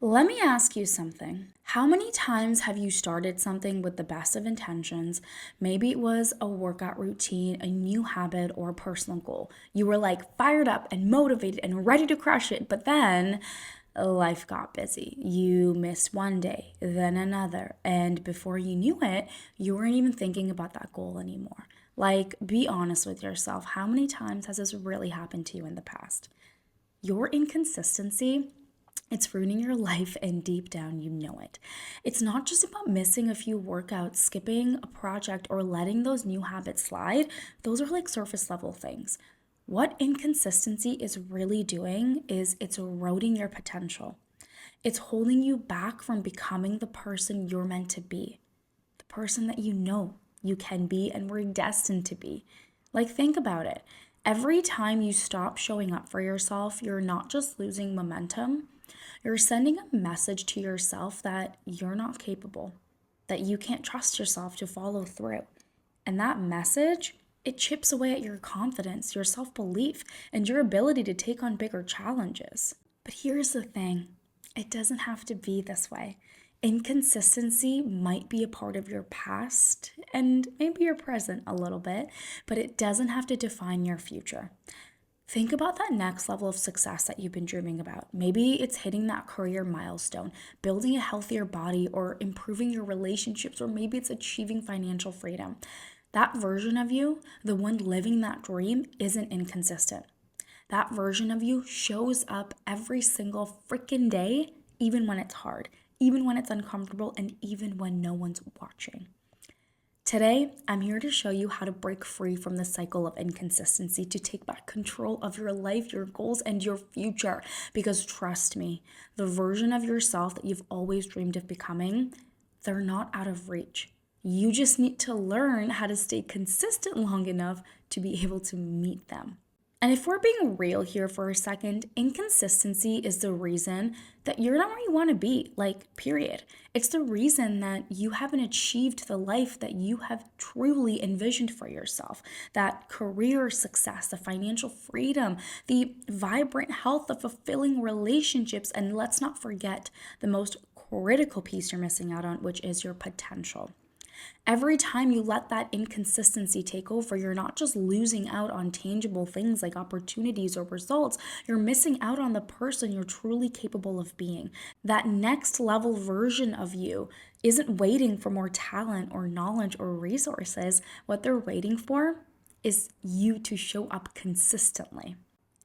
Let me ask you something. How many times have you started something with the best of intentions? Maybe it was a workout routine, a new habit, or a personal goal. You were like fired up and motivated and ready to crush it, but then life got busy. You missed one day, then another, and before you knew it, you weren't even thinking about that goal anymore. Like, be honest with yourself. How many times has this really happened to you in the past? Your inconsistency, it's ruining your life, and deep down, you know it. It's not just about missing a few workouts, skipping a project, or letting those new habits slide. Those are like surface level things. What inconsistency is really doing is it's eroding your potential. It's holding you back from becoming the person you're meant to be, the person that you know you can be and were destined to be. Like, think about it. Every time you stop showing up for yourself, you're not just losing momentum, you're sending a message to yourself that you're not capable, that you can't trust yourself to follow through. And that message, it chips away at your confidence, your self belief, and your ability to take on bigger challenges. But here's the thing, it doesn't have to be this way. Inconsistency might be a part of your past and maybe your present a little bit, but it doesn't have to define your future. Think about that next level of success that you've been dreaming about. Maybe it's hitting that career milestone, building a healthier body, or improving your relationships, or maybe it's achieving financial freedom. That version of you, the one living that dream, isn't inconsistent. That version of you shows up every single freaking day, even when it's hard, even when it's uncomfortable, and even when no one's watching. Today, I'm here to show you how to break free from the cycle of inconsistency, to take back control of your life, your goals, and your future. Because trust me, the version of yourself that you've always dreamed of becoming, they're not out of reach. You just need to learn how to stay consistent long enough to be able to meet them. And if we're being real here for a second, inconsistency is the reason that you're not where you want to be, like, period. It's the reason that you haven't achieved the life that you have truly envisioned for yourself. That career success, the financial freedom, the vibrant health, the fulfilling relationships, and let's not forget the most critical piece you're missing out on, which is your potential. Every time you let that inconsistency take over, you're not just losing out on tangible things like opportunities or results, you're missing out on the person you're truly capable of being. That next level version of you isn't waiting for more talent or knowledge or resources. What they're waiting for is you to show up consistently.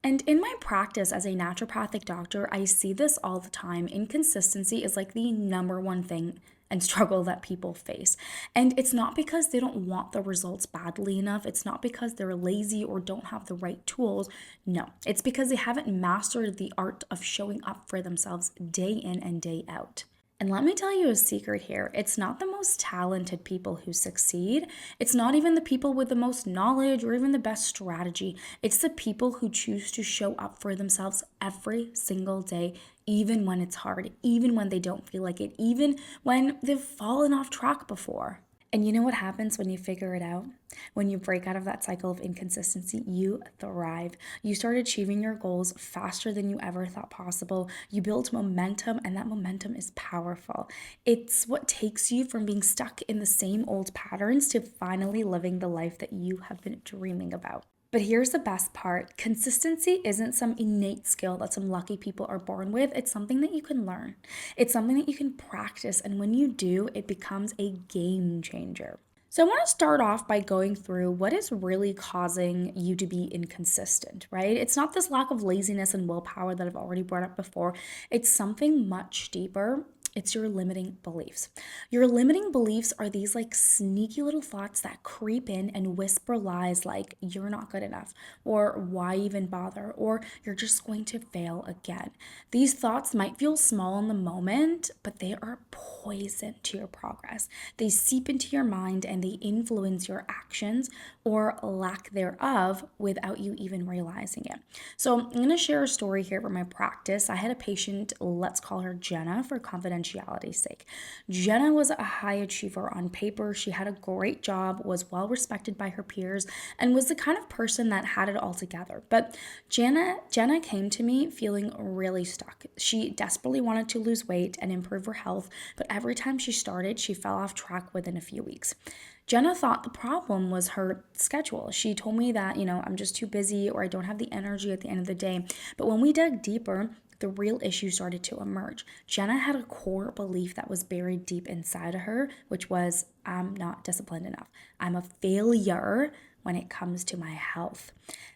And in my practice as a naturopathic doctor, I see this all the time. Inconsistency is like the number one thing and struggle that people face. And it's not because they don't want the results badly enough. It's not because they're lazy or don't have the right tools. No, it's because they haven't mastered the art of showing up for themselves day in and day out. And let me tell you a secret here. It's not the most talented people who succeed. It's not even the people with the most knowledge or even the best strategy. It's the people who choose to show up for themselves every single day, even when it's hard, even when they don't feel like it, even when they've fallen off track before. And you know what happens when you figure it out? When you break out of that cycle of inconsistency, you thrive. You start achieving your goals faster than you ever thought possible. You build momentum, and that momentum is powerful. It's what takes you from being stuck in the same old patterns to finally living the life that you have been dreaming about. But here's the best part. Consistency isn't some innate skill that some lucky people are born with. It's something that you can learn. It's something that you can practice. And when you do, it becomes a game changer. So I want to start off by going through what is really causing you to be inconsistent, right? It's not this lack of laziness and willpower that I've already brought up before. It's something much deeper. It's your limiting beliefs. Your limiting beliefs are these like sneaky little thoughts that creep in and whisper lies like you're not good enough, or why even bother, or you're just going to fail again. These thoughts might feel small in the moment, but they are poison to your progress. They seep into your mind and they influence your actions or lack thereof without you even realizing it. So I'm going to share a story here from my practice. I had a patient, let's call her Jenna for confidentiality confidentiality's sake. Jenna was a high achiever on paper. She had a great job, was well respected by her peers, and was the kind of person that had it all together. But Jenna came to me feeling really stuck. She desperately wanted to lose weight and improve her health, but every time she started, she fell off track within a few weeks. Jenna thought the problem was her schedule. She told me that, I'm just too busy or I don't have the energy at the end of the day. But when we dug deeper, the real issue started to emerge. Jenna had a core belief that was buried deep inside of her, which was, I'm not disciplined enough. I'm a failure when it comes to my health.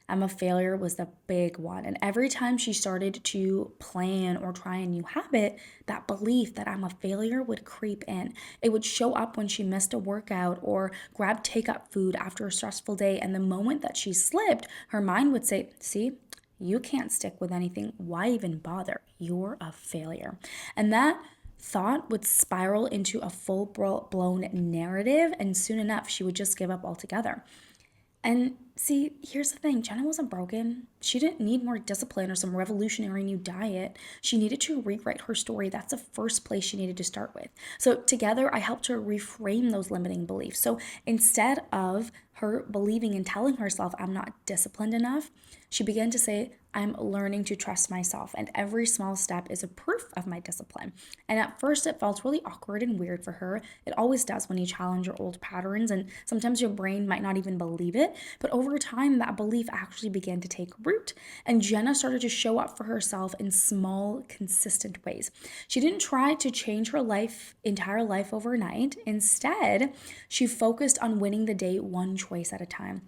I'm a failure was the big one. And every time she started to plan or try a new habit, that belief that I'm a failure would creep in. It would show up when she missed a workout or grabbed takeout food after a stressful day. And the moment that she slipped, her mind would say, see, you can't stick with anything. Why even bother? You're a failure. And that thought would spiral into a full-blown narrative. And soon enough, she would just give up altogether. And see, here's the thing, Jenna wasn't broken. She didn't need more discipline or some revolutionary new diet. She needed to rewrite her story. That's the first place she needed to start with. So together, I helped her reframe those limiting beliefs. So instead of her believing and telling herself, I'm not disciplined enough, she began to say, I'm learning to trust myself, and every small step is a proof of my discipline. And at first, it felt really awkward and weird for her. It always does when you challenge your old patterns, and sometimes your brain might not even believe it. But over time, that belief actually began to take root, and Jenna started to show up for herself in small, consistent ways. She didn't try to change her entire life overnight. Instead, she focused on winning the day one choice at a time.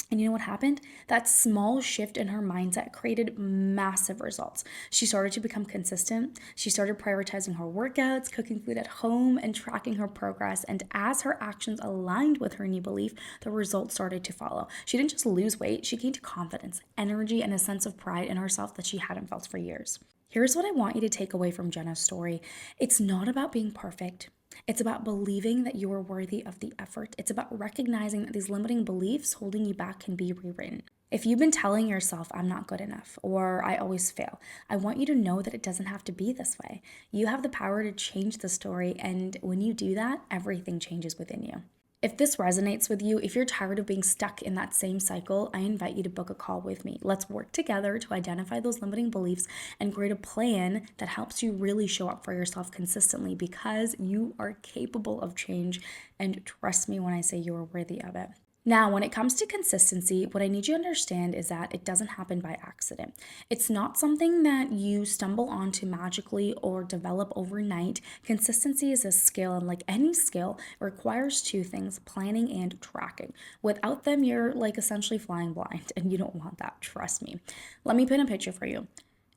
And you know what happened? That small shift in her mindset created massive results. She started to become consistent. She started prioritizing her workouts, cooking food at home, and tracking her progress. And as her actions aligned with her new belief, the results started to follow. She didn't just lose weight, she gained confidence, energy, and a sense of pride in herself that she hadn't felt for years. Here's what I want you to take away from Jenna's story. It's not about being perfect. It's about believing that you are worthy of the effort. It's about recognizing that these limiting beliefs holding you back can be rewritten. If you've been telling yourself, I'm not good enough, or I always fail, I want you to know that it doesn't have to be this way. You have the power to change the story, and when you do that, everything changes within you. If this resonates with you, if you're tired of being stuck in that same cycle, I invite you to book a call with me. Let's work together to identify those limiting beliefs and create a plan that helps you really show up for yourself consistently, because you are capable of change, and trust me when I say you are worthy of it. Now, when it comes to consistency, what I need you to understand is that it doesn't happen by accident. It's not something that you stumble onto magically or develop overnight. Consistency is a skill, and like any skill, it requires two things: planning and tracking. Without them, you're like essentially flying blind, and you don't want that, trust me. Let me paint a picture for you.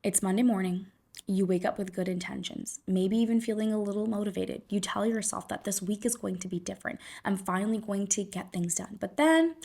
It's Monday morning. You wake up with good intentions, maybe even feeling a little motivated. You tell yourself that this week is going to be different. I'm finally going to get things done. But then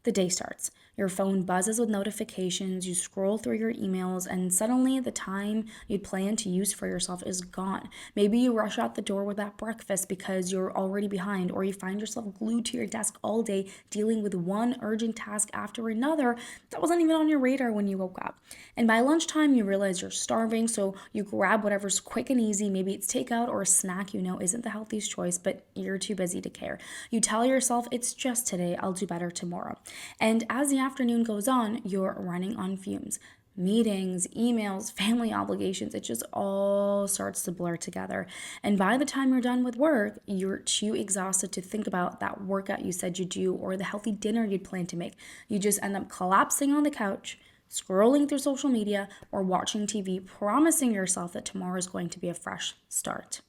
the day starts. Your phone buzzes with notifications, you scroll through your emails, and suddenly the time you'd planned to use for yourself is gone. Maybe you rush out the door with that breakfast because you're already behind, or you find yourself glued to your desk all day dealing with one urgent task after another that wasn't even on your radar when you woke up. And by lunchtime, you realize you're starving, so you grab whatever's quick and easy. Maybe it's takeout or a snack you know isn't the healthiest choice, but you're too busy to care. You tell yourself, it's just today, I'll do better tomorrow. And as the afternoon goes on, you're running on fumes. Meetings, emails, family obligations, it just all starts to blur together. And by the time you're done with work, you're too exhausted to think about that workout you said you'd do or the healthy dinner you'd planned to make. You just end up collapsing on the couch, scrolling through social media, or watching TV, promising yourself that tomorrow is going to be a fresh start.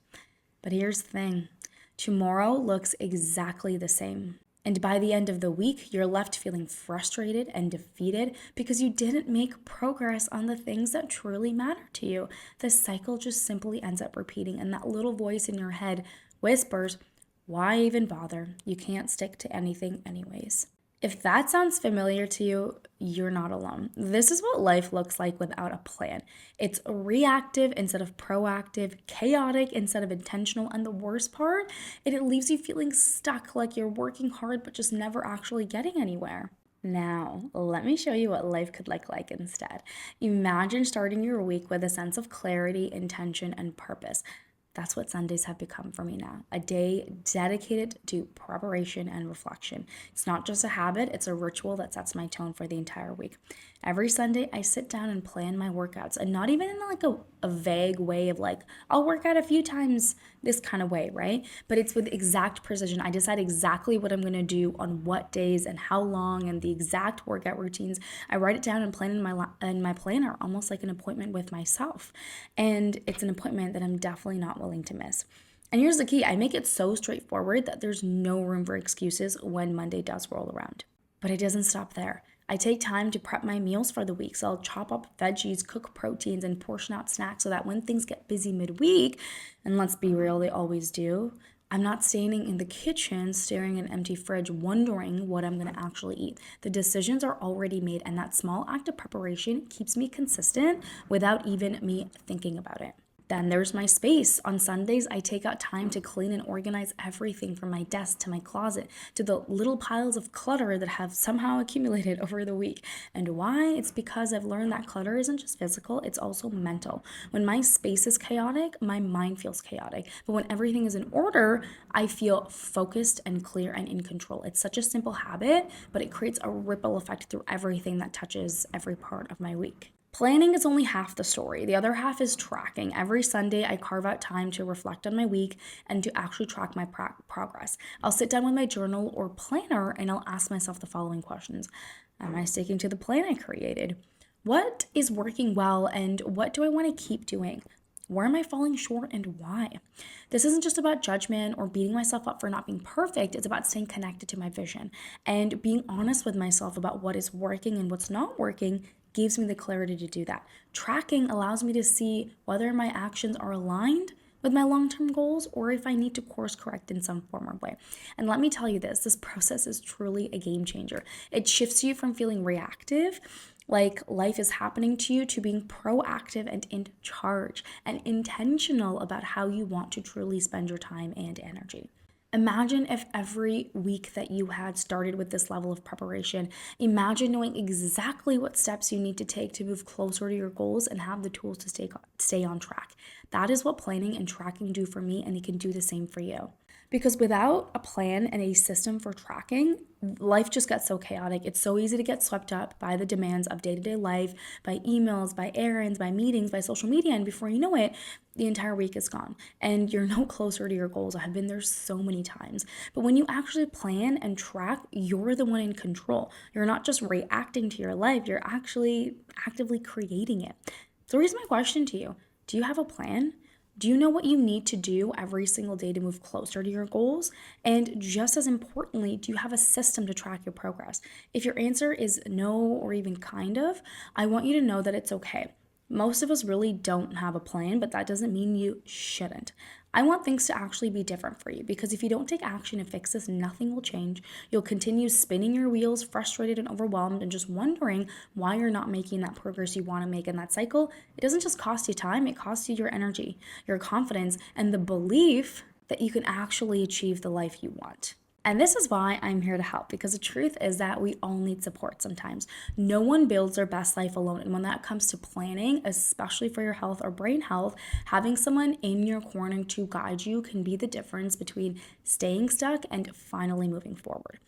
But here's the thing, tomorrow looks exactly the same. And by the end of the week, you're left feeling frustrated and defeated because you didn't make progress on the things that truly matter to you. The cycle just simply ends up repeating, and that little voice in your head whispers, why even bother? You can't stick to anything anyways. If that sounds familiar to you, you're not alone. This is what life looks like without a plan. It's reactive instead of proactive, chaotic instead of intentional, and the worst part, it leaves you feeling stuck, like you're working hard but just never actually getting anywhere. Now, let me show you what life could look like instead. Imagine starting your week with a sense of clarity, intention, and purpose. That's what Sundays have become for me now. A day dedicated to preparation and reflection. It's not just a habit, it's a ritual that sets my tone for the entire week. Every Sunday, I sit down and plan my workouts, and not even in like a vague way of like, I'll work out a few times this kind of way, right? But it's with exact precision. I decide exactly what I'm gonna do on what days and how long and the exact workout routines. I write it down and plan in my planner, almost like an appointment with myself. And it's an appointment that I'm definitely not willing to miss. And here's the key, I make it so straightforward that there's no room for excuses when Monday does roll around. But it doesn't stop there. I take time to prep my meals for the week. So I'll chop up veggies, cook proteins, and portion out snacks so that when things get busy midweek, and let's be real, they always do, I'm not standing in the kitchen staring at an empty fridge wondering what I'm going to actually eat. The decisions are already made, and that small act of preparation keeps me consistent without even me thinking about it. Then there's my space. On Sundays, I take out time to clean and organize everything from my desk to my closet to the little piles of clutter that have somehow accumulated over the week. And why? It's because I've learned that clutter isn't just physical, it's also mental. When my space is chaotic, my mind feels chaotic. But when everything is in order, I feel focused and clear and in control. It's such a simple habit, but it creates a ripple effect through everything that touches every part of my week. Planning is only half the story. The other half is tracking. Every Sunday, I carve out time to reflect on my week and to actually track my progress. I'll sit down with my journal or planner and I'll ask myself the following questions. Am I sticking to the plan I created? What is working well and what do I want to keep doing? Where am I falling short and why? This isn't just about judgment or beating myself up for not being perfect. It's about staying connected to my vision and being honest with myself about what is working and what's not working gives me the clarity to do that. Tracking allows me to see whether my actions are aligned with my long-term goals or if I need to course correct in some form or way. And let me tell you this process is truly a game changer. It shifts you from feeling reactive, like life is happening to you, to being proactive and in charge and intentional about how you want to truly spend your time and energy. Imagine if every week that you had started with this level of preparation. Imagine knowing exactly what steps you need to take to move closer to your goals and have the tools to stay on track. That is what planning and tracking do for me, and it can do the same for you. Because without a plan and a system for tracking, life just gets so chaotic. It's so easy to get swept up by the demands of day-to-day life, by emails, by errands, by meetings, by social media, and before you know it, the entire week is gone and you're no closer to your goals. I've been there so many times. But when you actually plan and track, you're the one in control. You're not just reacting to your life, you're actually actively creating it. So here's my question to you. Do you have a plan? Do you know what you need to do every single day to move closer to your goals? And just as importantly, do you have a system to track your progress? If your answer is no or even kind of, I want you to know that it's okay. Most of us really don't have a plan, but that doesn't mean you shouldn't. I want things to actually be different for you because if you don't take action to fix this, nothing will change. You'll continue spinning your wheels, frustrated and overwhelmed, and just wondering why you're not making that progress you want to make in that cycle. It doesn't just cost you time, it costs you your energy, your confidence, and the belief that you can actually achieve the life you want. And this is why I'm here to help, because the truth is that we all need support sometimes. No one builds their best life alone. And when that comes to planning, especially for your health or brain health, having someone in your corner to guide you can be the difference between staying stuck and finally moving forward.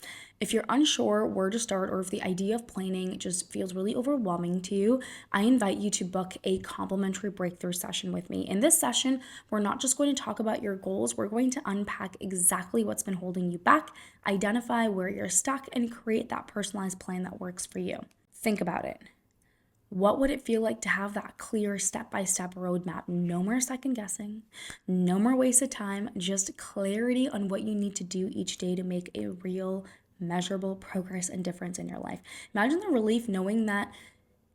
If you're unsure where to start or if the idea of planning just feels really overwhelming to you, I invite you to book a complimentary breakthrough session with me. In this session, we're not just going to talk about your goals, we're going to unpack exactly what's been holding you back, identify where you're stuck, and create that personalized plan that works for you. Think about it. What would it feel like to have that clear step-by-step roadmap? No more second guessing, no more wasted time, just clarity on what you need to do each day to make a real measurable progress and difference in your life. Imagine the relief knowing that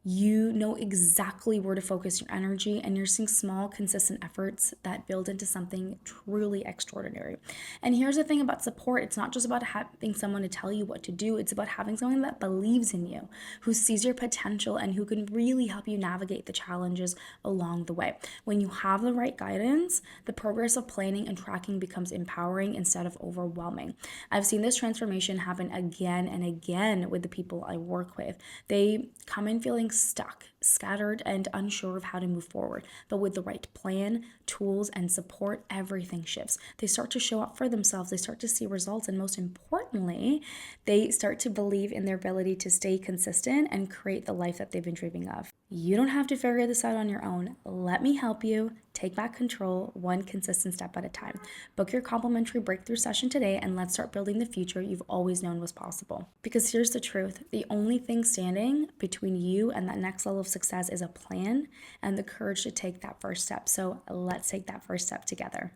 you know exactly where to focus your energy and you're seeing small, consistent efforts that build into something truly extraordinary. And here's the thing about support. It's not just about having someone to tell you what to do. It's about having someone that believes in you, who sees your potential and who can really help you navigate the challenges along the way. When you have the right guidance, the progress of planning and tracking becomes empowering instead of overwhelming. I've seen this transformation happen again and again with the people I work with. They come in feeling stuck, scattered, and unsure of how to move forward. But with the right plan, tools, and support, everything shifts. They start to show up for themselves, they start to see results, and most importantly, they start to believe in their ability to stay consistent and create the life that they've been dreaming of. You don't have to figure this out on your own. Let me help you take back control one consistent step at a time. Book your complimentary breakthrough session today and let's start building the future you've always known was possible. Because here's the truth, the only thing standing between you and that next level of success is a plan and the courage to take that first step. So let's take that first step together.